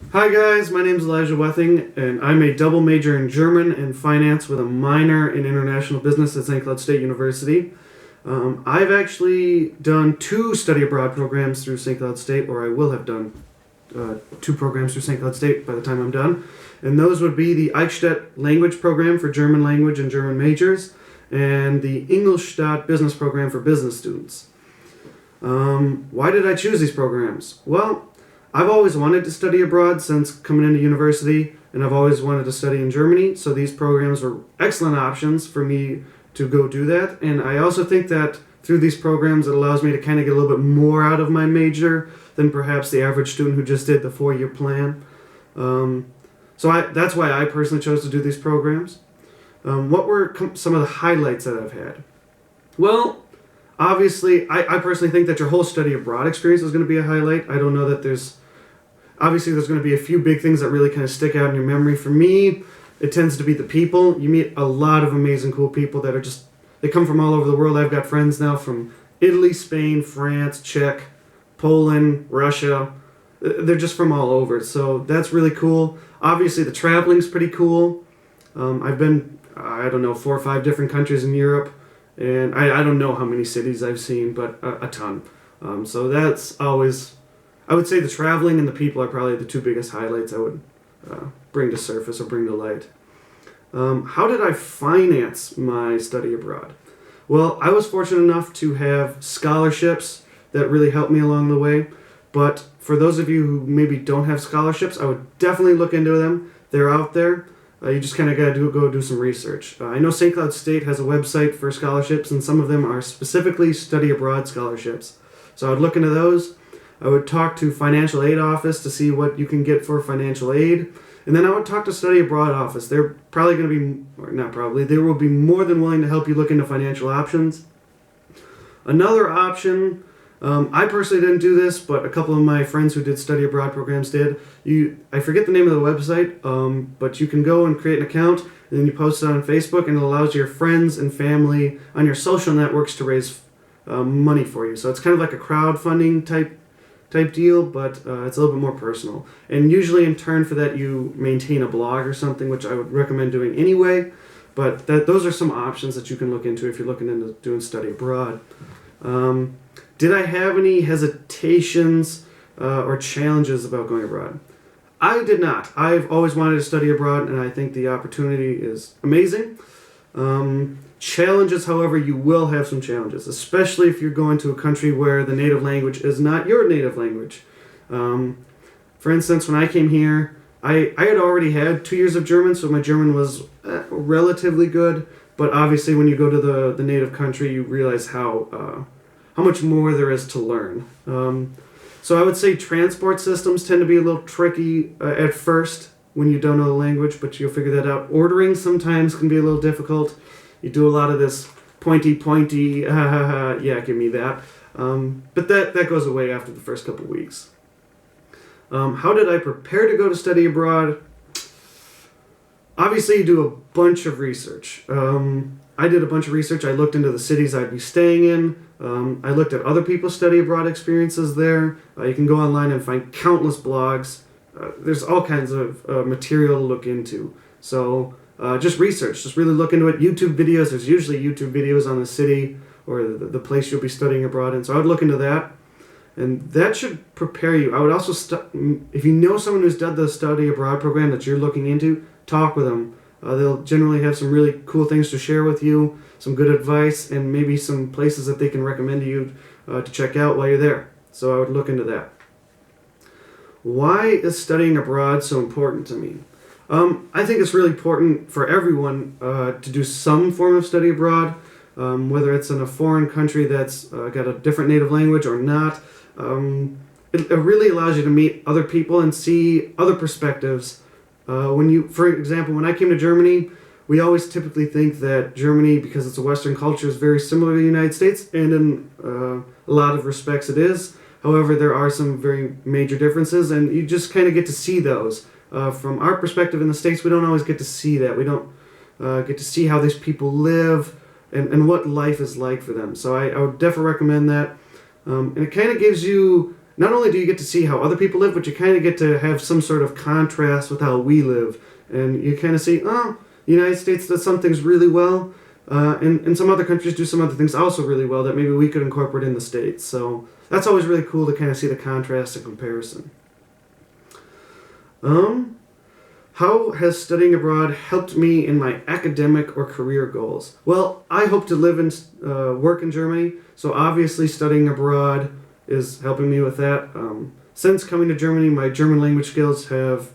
Hi guys, my name is Elijah Wething, and I'm a double major in German and finance with a minor in international business at St. Cloud State University. I've actually done two study abroad programs through St. Cloud State, or I will have done two programs through St. Cloud State by the time I'm done. And those would be the Eichstätt Language Program for German language and German majors, and the Ingolstadt Business Program for business students. Why did I choose these programs? Well, I've always wanted to study abroad since coming into university, and I've always wanted to study in Germany, so these programs were excellent options for me to go do that. And I also think that through these programs, it allows me to kind of get a little bit more out of my major than perhaps the average student who just did the 4-year plan. That's why I personally chose to do these programs. What were some of the highlights that I've had? Well, obviously, I personally think that your whole study abroad experience is going to be a highlight. I don't know that there's going to be a few big things that really kind of stick out in your memory. For me, it tends to be the people. You meet a lot of amazing, cool people that they come from all over the world. I've got friends now from Italy, Spain, France, Czech, Poland, Russia. They're just from all over. So that's really cool. Obviously, the traveling's pretty cool. I've been, 4 or 5 different countries in Europe. And I don't know how many cities I've seen, but a ton. So that's always, I would say the traveling and the people are probably the two biggest highlights I would bring to surface or bring to light. How did I finance my study abroad? Well, I was fortunate enough to have scholarships that really helped me along the way. But for those of you who maybe don't have scholarships, I would definitely look into them. They're out there. You just kind of got to go do some research. I know St. Cloud State has a website for scholarships, and some of them are specifically study abroad scholarships. So I would look into those. I would talk to financial aid office to see what you can get for financial aid. And then I would talk to study abroad office. They're probably going to be, or not probably, they will be more than willing to help you look into financial options. Another option, I personally didn't do this, but a couple of my friends who did study abroad programs did. I forget the name of the website, but you can go and create an account, and then you post it on Facebook, and it allows your friends and family on your social networks to raise money for you. So it's kind of like a crowdfunding type deal, but it's a little bit more personal. And usually in turn for that, you maintain a blog or something, which I would recommend doing anyway. But those are some options that you can look into if you're looking into doing study abroad. Did I have any hesitations or challenges about going abroad? I did not. I've always wanted to study abroad, and I think the opportunity is amazing. Challenges, however, you will have some challenges, especially if you're going to a country where the native language is not your native language. For instance, when I came here, I had already had 2 years of German, so my German was relatively good. But obviously, when you go to the native country, you realize how much more there is to learn. So I would say transport systems tend to be a little tricky at first when you don't know the language, but you'll figure that out. Ordering sometimes can be a little difficult. You do a lot of this pointy, yeah, give me that. But that goes away after the first couple weeks. How did I prepare to go to study abroad? Obviously, you do a bunch of research. I did a bunch of research. I looked into the cities I'd be staying in. I looked at other people's study abroad experiences there. You can go online and find countless blogs. There's all kinds of material to look into. So just research. Just really look into it. YouTube videos. There's usually YouTube videos on the city or the place you'll be studying abroad in. So I would look into that. And that should prepare you. I would also, if you know someone who's done the study abroad program that you're looking into, talk with them. They'll generally have some really cool things to share with you, some good advice, and maybe some places that they can recommend to you to check out while you're there. So I would look into that. Why is studying abroad so important to me? I think it's really important for everyone to do some form of study abroad, whether it's in a foreign country that's got a different native language or not. It really allows you to meet other people and see other perspectives. For example, when I came to Germany, we always typically think that Germany, because it's a Western culture, is very similar to the United States, and in a lot of respects it is. However, there are some very major differences, and you just kind of get to see those. From our perspective in the States, we don't always get to see that. We don't get to see how these people live and what life is like for them. So I would definitely recommend that. And it kind of gives you not only do you get to see how other people live, but you kind of get to have some sort of contrast with how we live. And you kind of see, oh, the United States does some things really well, and some other countries do some other things also really well that maybe we could incorporate in the States. So that's always really cool to kind of see the contrast and comparison. How has studying abroad helped me in my academic or career goals? Well, I hope to live and work in Germany, so obviously studying abroad is helping me with that. Since coming to Germany, my German language skills have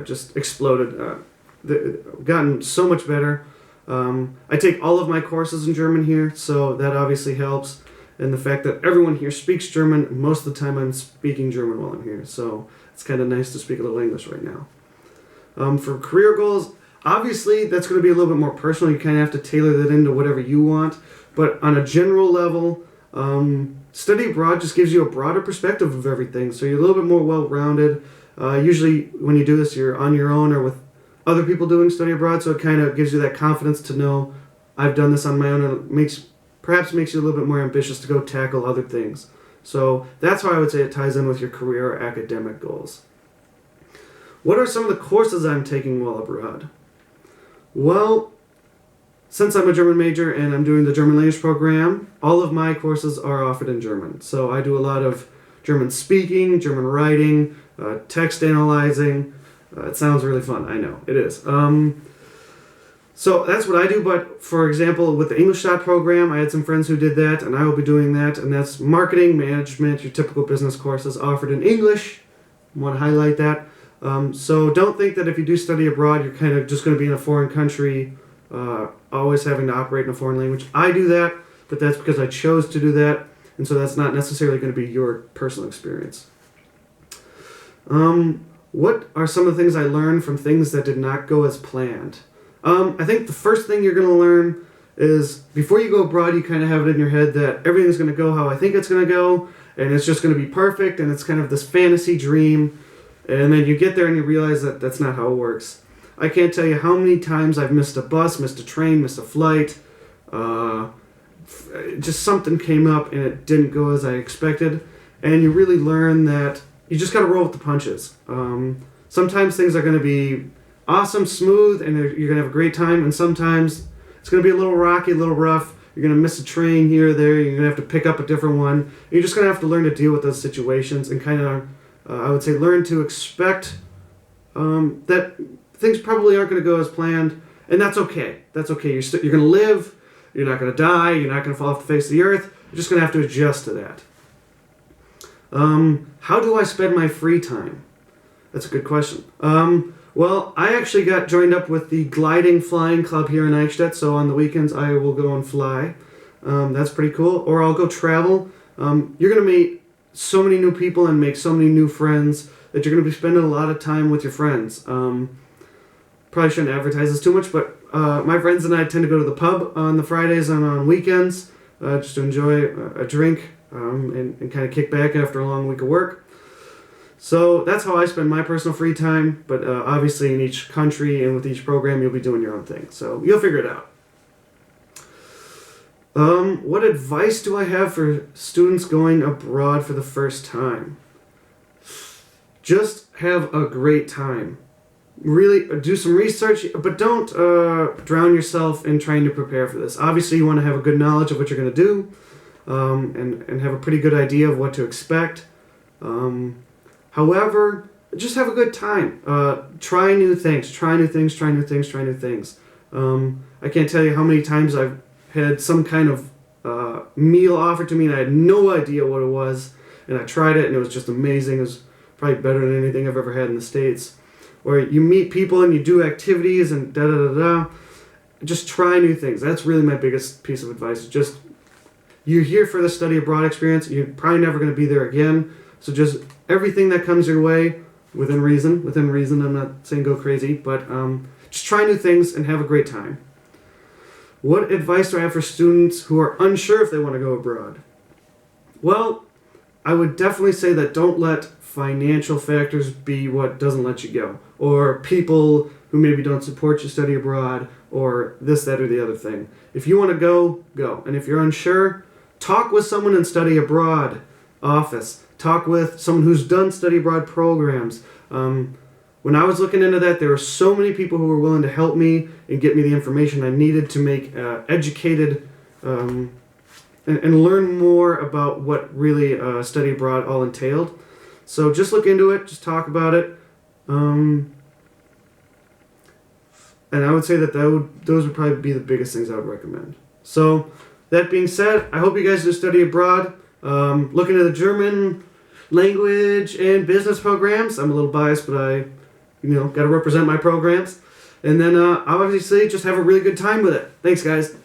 just exploded, gotten so much better. I take all of my courses in German here, so that obviously helps. And the fact that everyone here speaks German, most of the time I'm speaking German while I'm here, so it's kind of nice to speak a little English right now. For career goals, obviously that's going to be a little bit more personal. You kind of have to tailor that into whatever you want. But on a general level, study abroad just gives you a broader perspective of everything. So you're a little bit more well-rounded. Usually when you do this, you're on your own or with other people doing study abroad. So it kind of gives you that confidence to know I've done this on my own. And it perhaps makes you a little bit more ambitious to go tackle other things. So that's why I would say it ties in with your career or academic goals. What are some of the courses I'm taking while abroad? Well, since I'm a German major and I'm doing the German language program, all of my courses are offered in German. So I do a lot of German speaking, German writing, text analyzing. It sounds really fun, I know, it is. So that's what I do, but for example, with the English program, I had some friends who did that, and I will be doing that, and that's marketing, management, your typical business courses offered in English. I want to highlight that. So don't think that if you do study abroad, you're kind of just going to be in a foreign country, always having to operate in a foreign language. I do that, but that's because I chose to do that, and so that's not necessarily going to be your personal experience. What are some of the things I learned from things that did not go as planned? I think the first thing you're going to learn is before you go abroad, you kind of have it in your head that everything's going to go how I think it's going to go, and it's just going to be perfect, and it's kind of this fantasy dream, and then you get there and you realize that that's not how it works. I can't tell you how many times I've missed a bus, missed a train, missed a flight, just something came up and it didn't go as I expected, and you really learn that you just got to roll with the punches. Sometimes things are going to be awesome, smooth, and you're going to have a great time, and sometimes it's going to be a little rocky, a little rough. You're going to miss a train here or there. You're going to have to pick up a different one. You're just going to have to learn to deal with those situations and kind of, I would say, learn to expect that things probably aren't going to go as planned, and that's okay. That's okay. You're going to live. You're not going to die. You're not going to fall off the face of the earth. You're just going to have to adjust to that. How do I spend my free time? That's a good question. Well, I actually got joined up with the Gliding Flying Club here in Eichstätt, so on the weekends I will go and fly. That's pretty cool. Or I'll go travel. You're going to meet so many new people and make so many new friends that you're going to be spending a lot of time with your friends. Probably shouldn't advertise this too much, but my friends and I tend to go to the pub on the Fridays and on weekends just to enjoy a drink and kind of kick back after a long week of work. So that's how I spend my personal free time, but obviously in each country and with each program you'll be doing your own thing, so you'll figure it out. What advice do I have for students going abroad for the first time? Just have a great time. Really do some research, but don't drown yourself in trying to prepare for this. Obviously you want to have a good knowledge of what you're going to do and have a pretty good idea of what to expect. However, just have a good time. Try new things. I can't tell you how many times I've had some kind of meal offered to me and I had no idea what it was. And I tried it and it was just amazing. It was probably better than anything I've ever had in the States. Or you meet people and you do activities and da-da-da-da. Just try new things. That's really my biggest piece of advice. Just, you're here for the study abroad experience. You're probably never going to be there again. So just everything that comes your way, within reason, I'm not saying go crazy, but just try new things and have a great time. What advice do I have for students who are unsure if they want to go abroad? Well, I would definitely say that don't let financial factors be what doesn't let you go, or people who maybe don't support you study abroad, or this, that, or the other thing. If you want to go, go. And if you're unsure, talk with someone and study abroad. office. Talk with someone who's done study abroad programs. When I was looking into that, there were so many people who were willing to help me and get me the information I needed to make educated and learn more about what really study abroad all entailed. So just look into it, just talk about it. And I would say that those would probably be the biggest things I would recommend. So that being said, I hope you guys do study abroad. Look into the German language and business programs. I'm a little biased, but I got to represent my programs. And then obviously just have a really good time with it. Thanks, guys.